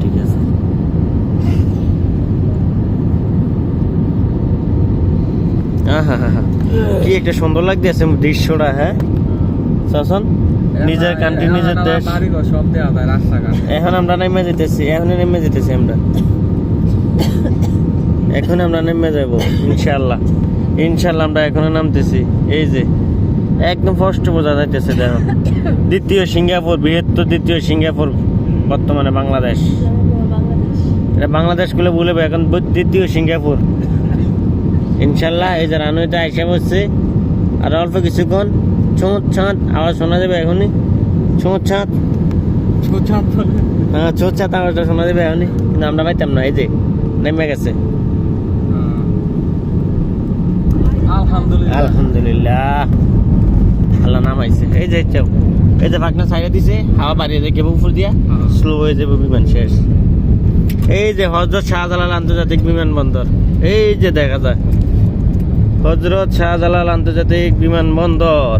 ঠিক আছে। কি একটা সুন্দর লাগতেছে দৃশ্যটা। হ্যাঁ শাসন, নিজের কান্ট্রি নিজের দেশ। এখন আমরা নেমে যেতেছি, এখন আমরা নেমে যাব ইনশাআল্লাহ। আমরা এখনো নামতেছি। এই যে একদম স্পষ্ট বোঝা যাইতেছে, দেখো দ্বিতীয় সিঙ্গাপুর, বৃহত্তর দ্বিতীয় সিঙ্গাপুর বর্তমানে বাংলাদেশ। এটা বাংলাদেশ গুলো বলবে এখন দ্বিতীয় সিঙ্গাপুর ইনশাল্লাহ। এই যে রানওয়েটা আইসা বসছে, আর অল্প কিছুক্ষণ ছোঁত ছাঁত আওয়াজ শোনা যাবে এখনই। ছোঁত ছাঁত, হ্যাঁ ছোঁত ছাঁত আওয়াজটা শোনা যাবে এখনই, কিন্তু আমরা পাইতাম না। এই যে নেমে গেছে, আলহামদুলিল্লাহ আল্লাহ নামাইছে। এই যে পাখনা ছাইড়া দিছে, হাওয়া বাড়িয়ে যায় কেবল উপর দিয়া, স্লো হয়ে যাবে বিমান শেষ। এই যে হযরত শাহজালাল আন্তর্জাতিক বিমানবন্দর, এই যে দেখা যায় হযরত শাহজালাল আন্তর্জাতিক বিমানবন্দর।